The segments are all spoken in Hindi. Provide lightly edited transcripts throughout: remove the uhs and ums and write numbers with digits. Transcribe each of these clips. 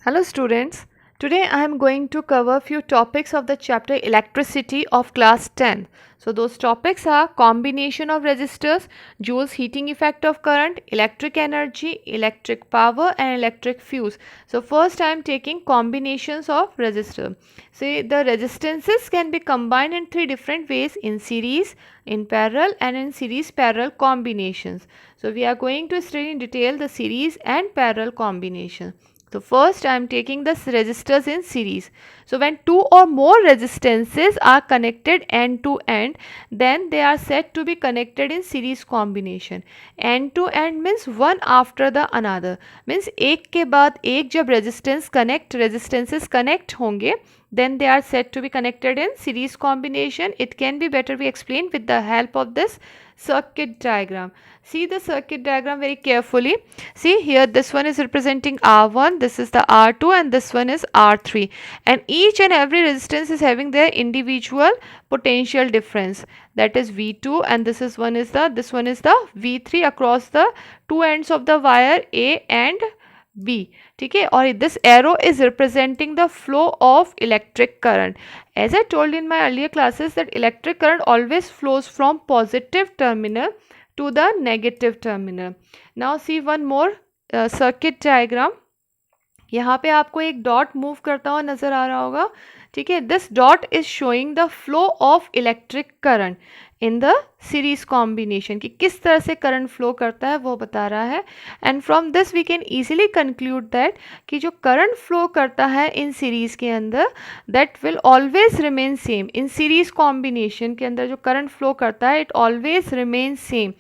Hello students, today I am going to cover few topics of the chapter electricity of class 10. So those topics are combination of resistors, Joule's heating effect of current, electric energy, electric power and electric fuse. So first I am taking combinations of resistor. So the resistances can be combined in three different ways: in series, in parallel and in series parallel combinations. So we are going to study in detail the series and parallel combination. So first I am taking the resistors in series. So when two or more resistances are connected end to end, then they are said to be connected in series combination. End to end means one after the another. Means एक के बाद एक जब resistances connect होंगे, then they are said to be connected in series combination. It can be better be explained with the help of this circuit diagram. See the circuit diagram very carefully. See here, this one is representing R1, this is the R2 and this one is R3, and each and every resistance is having their individual potential difference, that is V2, and this one is the V3 across the two ends of the wire A and B. ठीक है, और this arrow is representing the flow of electric current. As I told in my earlier classes that electric current always flows from positive terminal to the negative terminal. Now see one more circuit diagram. यहाँ पे आपको एक डॉट मूव करता हुआ नजर आ रहा होगा. ठीक है, this dot is showing the flow of electric current in the series combination, कि किस तरह से करंट फ्लो करता है वो बता रहा है. And from this we can easily conclude that कि जो करंट फ्लो करता है इन सीरीज के अंदर, that will always remain same. In series combination के अंदर जो करंट फ्लो करता है, it always remain same.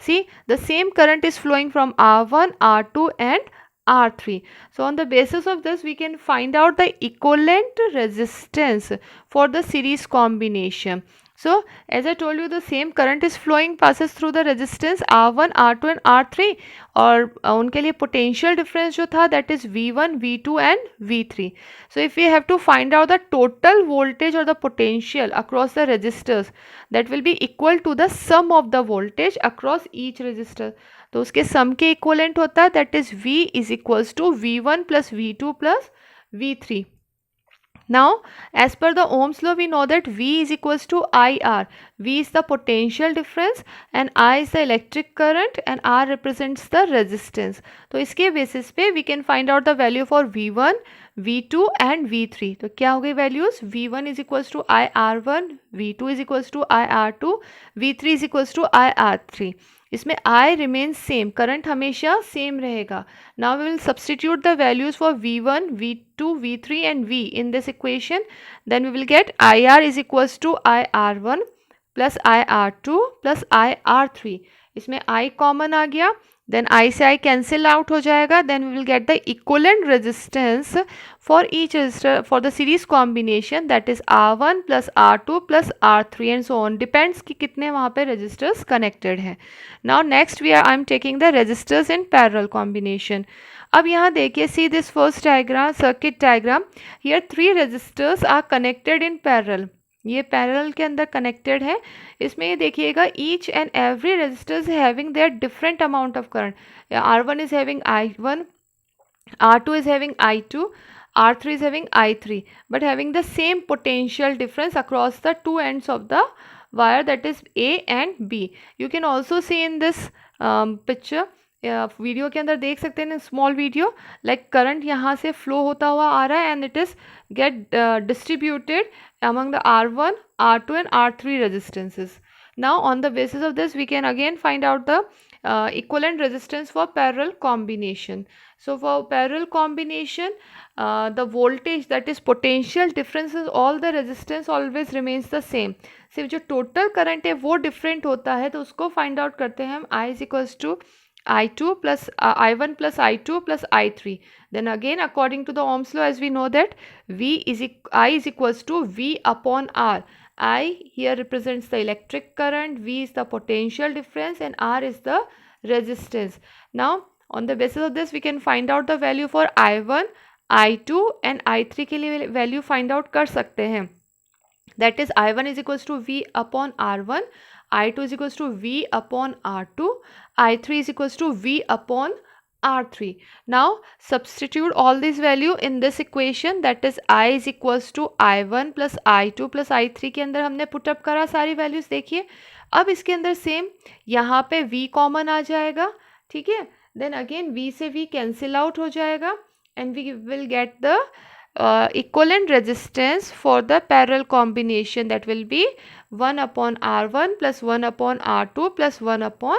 See the same current is flowing from R1, R2 and R3. So on the basis of this we can find out the equivalent resistance for the series combination. So as I told you, the same current is flowing, passes through the resistance R1, R2 and R3, और उनके लिए potential difference जो था, that is V1, V2 and V3. So if we have to find out the total voltage or the potential across the resistors, that will be equal to the sum of the voltage across each resistor. तो उसके सम के इक्वलेंट होता है, that is V is equals to V1 plus V2 plus V3. Now as per the Ohm's law we know that V is equals to IR. V is the potential difference and I is the electric current and R represents the resistance. तो इसके basis पे we can find out the value for V1, V2 and V3. तो क्या हो गई values? V1 is equals to IR1, V2 is equals to IR2, V3 is equals to IR3. इसमें I remains same, करंट हमेशा सेम रहेगा. Now we will substitute the values for V1, V2, V3 and V in this equation. Then we will get IR is equals to IR1 plus IR2 plus IR3. इसमें I कॉमन आ गया, then I से I cancel out हो जाएगा. Then we will get the equivalent resistance for each resistor for the series combination, that is R1 plus R2 plus R3 and so on. Depends कि कितने वहाँ पे resistors connected हैं. Now next I am taking the resistors in parallel combination. अब यहाँ देखिए, see this first diagram, circuit diagram. Here three resistors are connected in parallel. ये पैरेलल के अंदर कनेक्टेड है. इसमें ये देखिएगा, each and every resistors having their different amount of current. R1 is having I1, R2 is having I2, R3 is having I3, but having the same potential difference across the two ends of the wire, that is A and B. You can also see in this picture, video के अंदर देख सकते हैं, स्मॉल वीडियो, लाइक करंट यहाँ से फ्लो होता हुआ आ रहा है and it is get distributed among the R1, R2 and R3 resistances. Now on the basis of this we can again find out the equivalent resistance for parallel combination. So for parallel combination, the voltage, that is potential differences, all the resistance always remains the same. सिर्फ जो टोटल करंट है वो डिफरेंट होता है, तो उसको फाइंड आउट करते हैं हम. I is equals to I2 plus I1 plus I2 plus I3. Then again according to the Ohm's law, as we know that I is equals to V upon R. I here represents the electric current, V is the potential difference and R is the resistance. Now on the basis of this we can find out the value for I1, I2 and I3 के लिए value find out कर सकते हैं. That is I1 is equals to V upon R1, I2 is equals to V upon R2, I3 is equals to V upon R3. Now substitute all these value in this equation, that is I is equals to I1 plus I2 plus I3 के अंदर हमने पुटअप करा सारी वैल्यूज। देखिए अब इसके अंदर सेम यहाँ पे V कॉमन आ जाएगा, ठीक है, देन अगेन V से V कैंसिल आउट हो जाएगा and we will get the equivalent resistance for the parallel combination, that will be 1 upon R1 plus 1 upon R2 plus 1 upon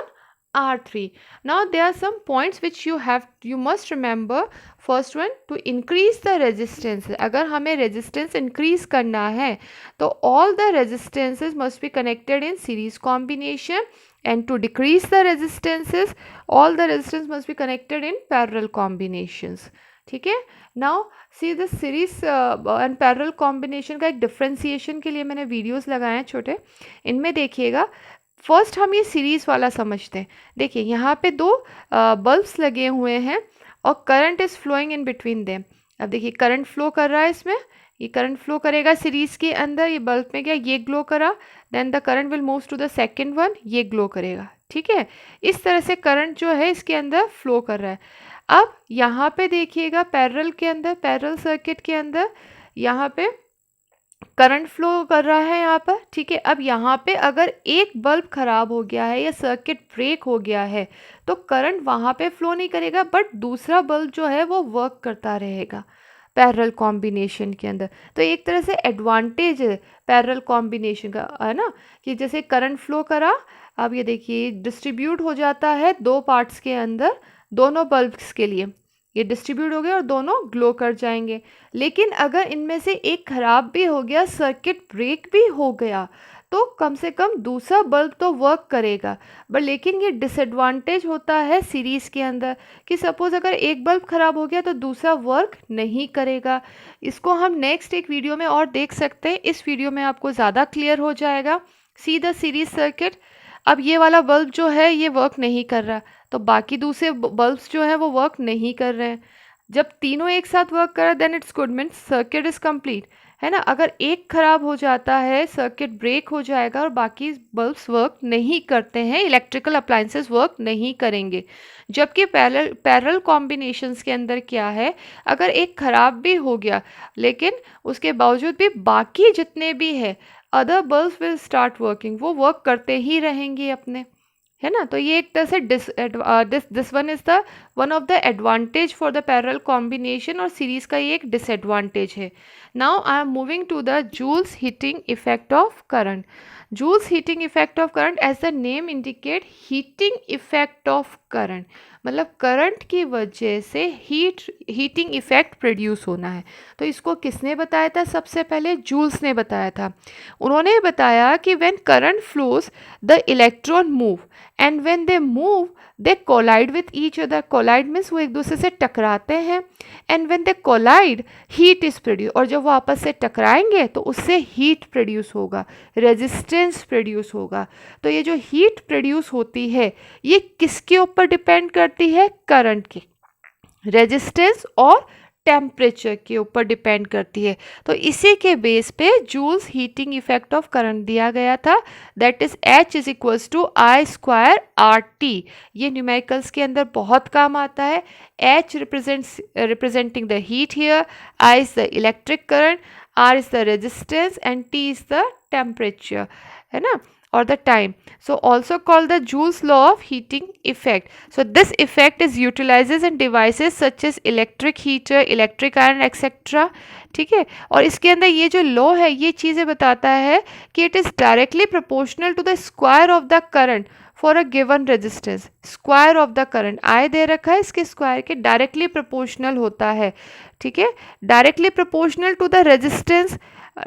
R3. Now there are some points which you must remember. First one, to increase the resistance, अगर हमें resistance increase करना है तो all the resistances must be connected in series combination, and to decrease the resistances all the resistance must be connected in parallel combinations, ठीक है। Now see this series and parallel combination का एक डिफ्रेंसिएशन के लिए मैंने वीडियोस लगाए हैं छोटे, इनमें देखिएगा। फर्स्ट हम ये सीरीज़ वाला समझते हैं। देखिए यहाँ पे दो बल्ब्स लगे हुए हैं और current is flowing in between them. अब देखिए करंट फ्लो कर रहा है इसमें, ये करंट फ्लो करेगा सीरीज़ के अंदर, ये बल्ब में क्या ये ग्लो करा, then the current will move to the second one, ये ग्लो करेगा, ठीक है। इस तरह से करंट जो है इसके अंदर फ्लो कर रहा है। अब यहाँ पे देखिएगा पैरेलल के अंदर, पैरेलल सर्किट के अंदर यहाँ पे करंट फ्लो कर रहा है यहाँ पर, ठीक है। अब यहाँ पे अगर एक बल्ब खराब हो गया है या सर्किट ब्रेक हो गया है तो करंट वहाँ पे फ्लो नहीं करेगा, बट दूसरा बल्ब जो है वो वर्क करता रहेगा पैरेलल कॉम्बिनेशन के अंदर। तो एक तरह से एडवांटेज है पैरेलल कॉम्बिनेशन का, है ना, कि जैसे करंट फ्लो करा, अब ये देखिए डिस्ट्रीब्यूट हो जाता है दो पार्ट्स के अंदर, दोनों बल्ब्स के लिए ये डिस्ट्रीब्यूट हो गया और दोनों ग्लो कर जाएंगे। लेकिन अगर इनमें से एक ख़राब भी हो गया, सर्किट ब्रेक भी हो गया, तो कम से कम दूसरा बल्ब तो वर्क करेगा। बट लेकिन ये डिसएडवांटेज होता है सीरीज़ के अंदर कि सपोज़ अगर एक बल्ब ख़राब हो गया तो दूसरा वर्क नहीं करेगा। इसको हम नेक्स्ट एक वीडियो में और देख सकते हैं, इस वीडियो में आपको ज़्यादा क्लियर हो जाएगा। सी द सीरीज सर्किट, अब ये वाला बल्ब जो है ये वर्क नहीं कर रहा, तो बाकी दूसरे बल्ब्स जो है वो वर्क नहीं कर रहे हैं। जब तीनों एक साथ वर्क कर रहे then it's good, means circuit is complete, है ना। अगर एक खराब हो जाता है, सर्किट ब्रेक हो जाएगा और बाकी बल्ब्स वर्क नहीं करते हैं, इलेक्ट्रिकल अप्लायंसेस वर्क नहीं करेंगे। जबकि पैरेलल कॉम्बिनेशंस के अंदर क्या है, अगर एक खराब भी हो गया लेकिन उसके बावजूद भी बाकी जितने भी है other bulbs will start working, वो वर्क करते ही रहेंगे अपने, है ना। तो ये एक तरह से this one is the one of the advantage for the parallel combination, और सीरीज का ये एक डिसएडवांटेज है। Now I am moving to the Joule's heating effect of current. Joule's heating effect of current, as the name indicate, heating effect of current, मतलब करंट की वजह से हीटिंग इफेक्ट प्रोड्यूस होना है। तो इसको किसने बताया था? सबसे पहले जूल्स ने बताया था। उन्होंने बताया कि when current flows the electron move, and when they move they collide with each other. Collide means वो एक दूसरे से टकराते हैं, and when they collide heat is produce, और जब वो आपस से टकराएंगे तो उससे हीट प्रोड्यूस होगा, रेजिस्टेंस प्रोड्यूस होगा। तो ये जो हीट प्रोड्यूस होती है ये किसके ऊपर डिपेंड करती है? करंट के, रेजिस्टेंस और टेम्परेचर के ऊपर डिपेंड करती है। तो इसी के बेस पे Joule's heating effect of current दिया गया था, that is H is equals to I square RT। ये न्यूमेरिकल्स के अंदर बहुत काम आता है। H representing the heat here, I is the electric current, R is the resistance and T is the temperature, है ना, or the time. So also called the Joule's law of heating effect. So this effect is utilizes in devices such as electric heater, electric iron, etc. ठीक है। और इसके अंदर ये जो लॉ है ये चीज़ें बताता है कि it is directly proportional to the square of the current for a given resistance. Square of the current I दे रखा है, इसके स्क्वायर के डायरेक्टली प्रोपोर्शनल होता है, ठीक है। Directly proportional to the resistance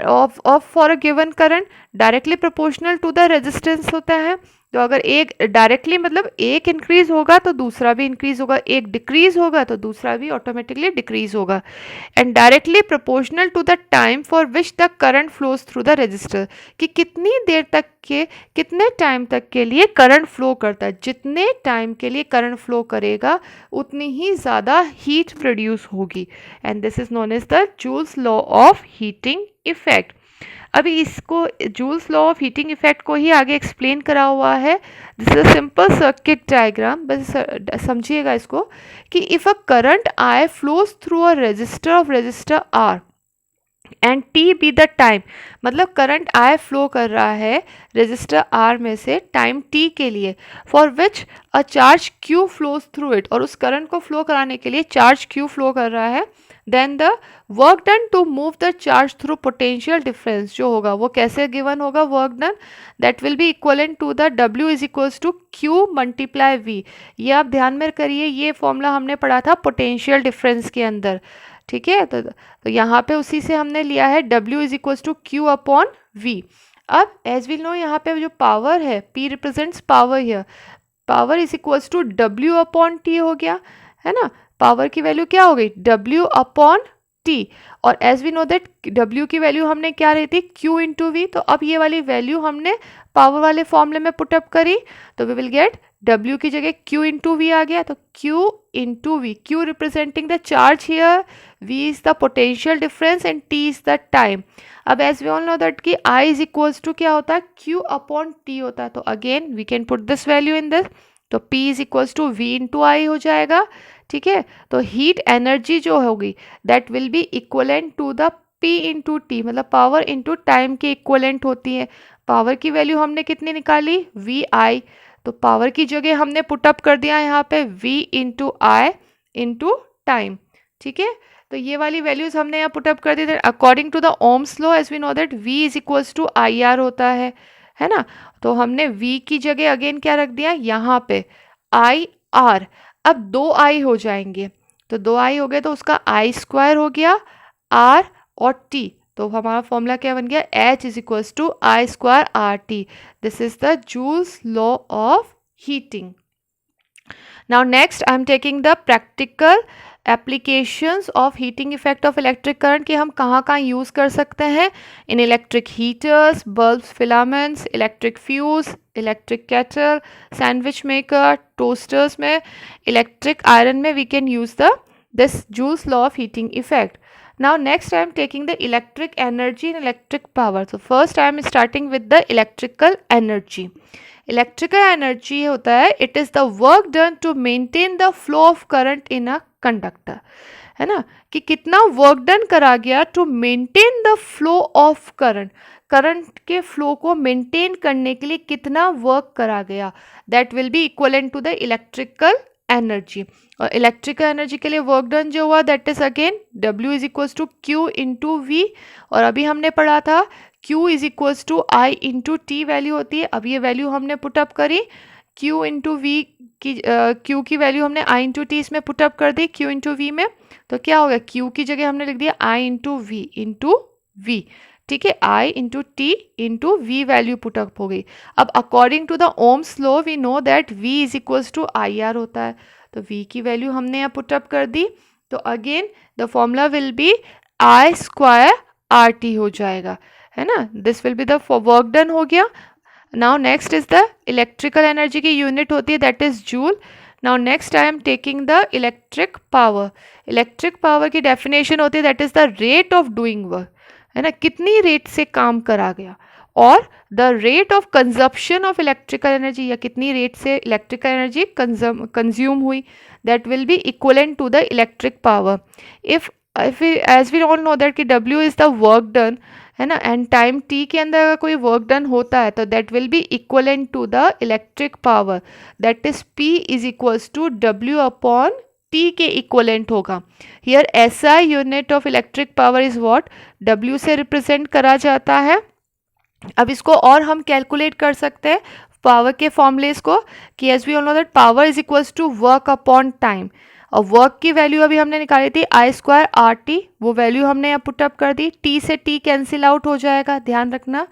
of for a given current, directly proportional to the resistance होता है। तो अगर एक डायरेक्टली मतलब एक इंक्रीज होगा तो दूसरा भी इंक्रीज होगा, एक डिक्रीज होगा तो दूसरा भी ऑटोमेटिकली डिक्रीज होगा। And directly proportional to the time for which the current flows through the resistor, कि कितनी देर तक के, कितने टाइम तक के लिए करंट फ्लो करता है। जितने टाइम के लिए करंट फ्लो करेगा उतनी ही ज़्यादा हीट प्रोड्यूस होगी, and this is known as the Joule's law of heating effect. अभी इसको Joule's law of heating effect को ही आगे एक्सप्लेन करा हुआ है। This is a simple circuit diagram, बस समझिएगा इसको कि if a current I flows through a resistor of resistor R and T be the time, मतलब करंट आई फ्लो कर रहा है रेजिस्टर आर में से टाइम टी के लिए, for which a charge Q flows through it, और उस करंट को फ्लो कराने के लिए चार्ज क्यू फ्लो कर रहा है, then the work done to move the charge through potential difference जो होगा वो कैसे गिवन होगा, work done that will be equivalent to the W is equals to Q multiply V. ये आप ध्यान में करिए, ये फॉर्मूला हमने पढ़ा था पोटेंशियल डिफरेंस के अंदर, ठीक है। तो यहाँ पे उसी से हमने लिया है W is equals to Q upon V. अब एज विल नो यहाँ पे जो पावर है P represents power here, power is equals to W upon T हो गया, है ना। पावर की वैल्यू क्या हो गई, W अपॉन टी, और as we know that W की वैल्यू हमने क्या रही थी, Q इंटू वी। तो अब ये वाली वैल्यू हमने पावर वाले फॉर्मूले में पुटअप करी, तो वी विल गेट W की जगह Q इंटू वी आ गया, तो Q into V, Q representing the charge here, V is the potential difference and T is the time. अब as we all know that कि I is equals to क्या होता है, Q upon T होता है, तो again we can put this value in this, तो P is equals to V into I हो जाएगा, ठीक है। तो हीट एनर्जी जो होगी that will be equivalent to the P into T, मतलब पावर इंटू टाइम के इक्वलेंट होती है। पावर की वैल्यू हमने कितनी निकाली, VI, तो पावर की जगह हमने पुटअप कर दिया यहाँ पे V into I into time, ठीक है। तो ये वाली वैल्यूज हमने यहाँ पुटअप कर दी। According to the Ohm's law as we know that V is equals to IR होता है ना। तो हमने V की जगह अगेन क्या रख दिया यहाँ पे IR। अब दो I हो जाएंगे, तो दो I हो गए तो उसका I स्क्वायर हो गया R और T, तो हमारा फॉर्मूला क्या बन गया, H is equals to I square RT। This is the Joule's law of heating. Now next I am taking the practical applications of heating effect of electric current कि हम कहाँ यूज़ कर सकते हैं, in electric heaters, bulbs, filaments, electric fuse, electric kettle, sandwich maker, toasters में, electric iron में we can use this Joule's law of heating effect. Now next I am taking the electric energy and electric power. So first I am starting with the electrical energy. Electrical energy होता है, it is the work done to maintain the flow of current in a conductor, है ना, कि कितना वर्क डन करा गया to maintain the flow of current, current के फ्लो को मेंटेन करने के लिए कितना वर्क करा गया, that will be equivalent to the electrical energy. और इलेक्ट्रिकल एनर्जी के लिए वर्क डन जो हुआ that is again W is equals to Q into V, और अभी हमने पढ़ा था Q is equals to I into T value होती है। अब ये वैल्यू हमने पुटअप करी, Q इंटू वी की Q की वैल्यू हमने I इंटू टी इसमें पुटअप कर दी Q इंटू वी में, तो क्या हो गया, Q की जगह हमने लिख दिया I इंटू वी, ठीक है, I into T into V value put up हो गई। अब according to the Ohm's law we know that V is equals to IR होता है, तो V की वैल्यू हमने यहाँ पुटअप कर दी, तो again the formula will be I square RT हो जाएगा, है ना। This will be the work done हो गया। Now next is the electrical energy की यूनिट होती है that is joule. Now next I am taking the electric power. Electric power की डेफिनेशन होती है that is the rate of doing work, है ना, कितनी रेट से काम करा गया, और the rate of consumption of electrical energy, या कितनी रेट से इलेक्ट्रिकल एनर्जी कंज्यूम हुई, that will be equivalent to the electric power. If as we all know that कि W is the work done, है ना, एंड टाइम T के अंदर अगर कोई वर्क डन होता है तो that will be equivalent to the electric power, that is P is equals to W upon T के इक्वलेंट होगा। Here SI unit of electric power is what, W से रिप्रेजेंट करा जाता है। अब इसको और हम कैलकुलेट कर सकते हैं पावर के फॉर्मूलेस को, कि as we all know that power is equals to work upon time, और वर्क की वैल्यू अभी हमने निकाली थी I स्क्वायर RT, वो वैल्यू हमने यहाँ पुटअप कर दी। T से T कैंसिल आउट हो जाएगा, ध्यान रखना,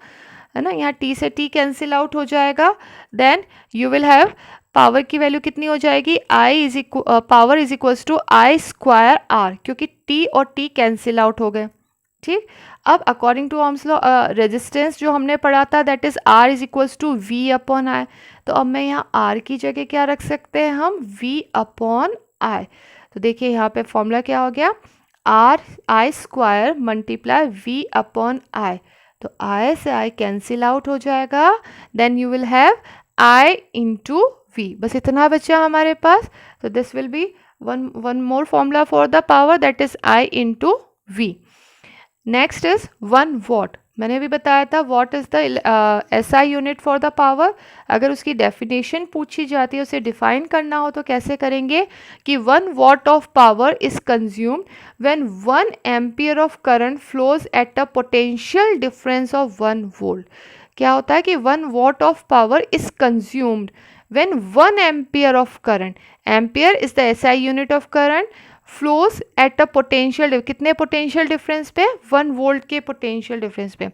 है ना, यहाँ T से T कैंसिल आउट हो जाएगा। Then you will have power की वैल्यू कितनी हो जाएगी, power is equals to I square R, क्योंकि T और T कैंसिल आउट हो गए, ठीक। अब according to Ohm's law resistance जो हमने पढ़ा था that is R is equals to V upon I, तो अब मैं यहाँ R की जगह क्या रख सकते हैं हम, V अपॉन I। तो देखिए यहाँ पे फॉर्मूला क्या हो गया, I square multiply V upon I, तो I से I कैंसिल आउट हो जाएगा, then you will have I into V, बस इतना बचा हमारे पास. तो this will be one more formula for the power, that is I into V. Next is 1 what. मैंने भी बताया था what is the SI unit for the power. अगर उसकी डेफिनेशन पूछी जाती है, उसे डिफाइन करना हो तो कैसे करेंगे कि 1 what of power is consumed when 1 ampere of current flows at a potential difference of 1 volt. क्या होता है कि 1 what of power is consumed when 1 ampere of current, ampere is the SI unit of current, flows at a potential, कितने पोटेंशियल डिफरेंस पे, 1 वोल्ट के पोटेंशियल डिफरेंस पे.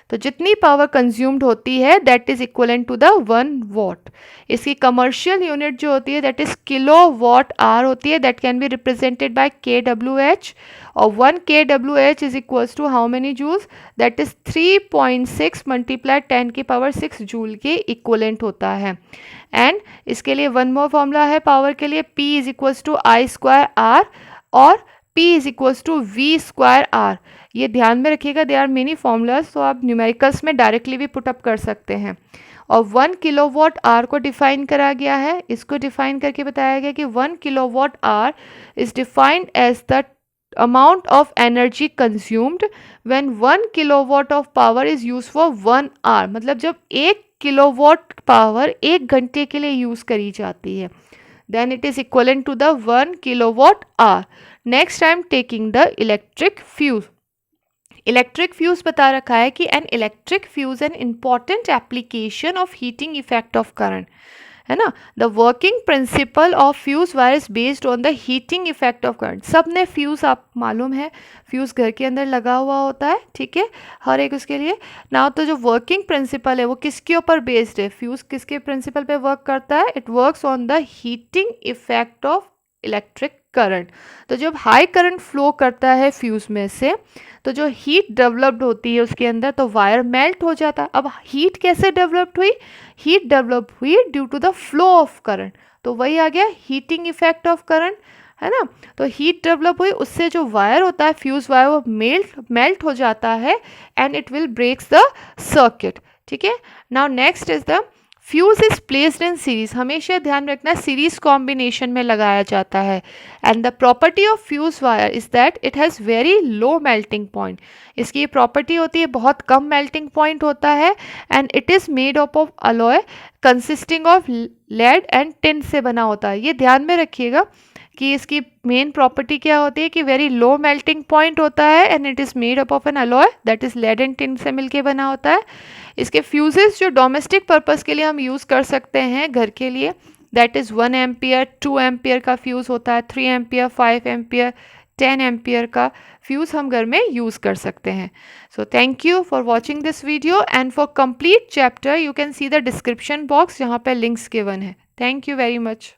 तो जितनी पावर कंज्यूम्ड होती है that is equivalent to the 1 watt. इसकी कमर्शियल यूनिट जो होती है दैट इज किलोवाट आवर होती है, that can be represented by kWh, और 1 kWh is equals to how many joules, that is 3.6 multiply 10 की पावर 6 जूल के इक्वलेंट होता है. एंड इसके लिए वन मोर फॉर्मूला है पावर के लिए, P is equals to I square R और P is equals to V square R. ये ध्यान में रखिएगा, दे आर मेनी फॉर्मूलाज, तो आप न्यूमेरिकल्स में डायरेक्टली भी पुटअप कर सकते हैं. और 1 किलोवाट आवर को डिफाइन करा गया है. इसको डिफाइन करके बताया गया कि 1 kilowatt hour is defined as the amount of energy consumed when 1 kilowatt of power is used for 1 hour. मतलब जब 1 किलोवाट पावर 1 घंटे के लिए यूज करी जाती है, then it is equivalent to the 1 kilowatt hour. Next I am taking the electric fuse. Electric fuse बता रखा है कि an electric fuse an important application of heating effect of current, है ना. The working principle of fuse wire is based on the heating effect of current. सब ने फ्यूज, आप मालूम है फ्यूज घर के अंदर लगा हुआ होता है, ठीक है, हर एक उसके लिए ना. तो जो वर्किंग प्रिंसिपल है वो किसके ऊपर बेस्ड है, फ्यूज किसके प्रिंसिपल पे वर्क करता है, it works on the heating effect of electric current. तो जब हाई करंट फ्लो करता है फ्यूज में से तो जो हीट डेवलप्ड होती है उसके अंदर, तो वायर मेल्ट हो जाता है. अब हीट कैसे डेवलप्ड हुई, हीट डेवलप हुई due to the flow of current. तो वही आ गया हीटिंग इफेक्ट ऑफ करंट, है ना. तो हीट डेवलप हुई, उससे जो वायर होता है फ्यूज वायर वो मेल्ट हो जाता है and it will breaks the circuit. ठीक है. Now next is the fuse is placed in series. हमेशा ध्यान रखना सीरीज कॉम्बिनेशन में लगाया जाता है. And the property of fuse wire is that it has very low melting point. इसकी ये प्रॉपर्टी होती है, बहुत कम मेल्टिंग पॉइंट होता है. And it is made up of alloy consisting of lead and tin से बना होता है. ये ध्यान में रखिएगा कि इसकी मेन प्रॉपर्टी क्या होती है कि वेरी लो मेल्टिंग पॉइंट होता है and it is made up of an alloy that is lead and tin से मिलके बना होता है. इसके फ्यूजेस जो डोमेस्टिक पर्पस के लिए हम यूज़ कर सकते हैं घर के लिए, दैट इज़ 1 एम्पियर, 2 एम्पियर का फ्यूज़ होता है, 3 एम्पियर, 5 एम्पियर, 10 एम्पियर का फ्यूज़ हम घर में यूज़ कर सकते हैं. So thank you for watching this video and for complete chapter you can see the description box जहाँ पे लिंक्स गिवन है. Thank you very much.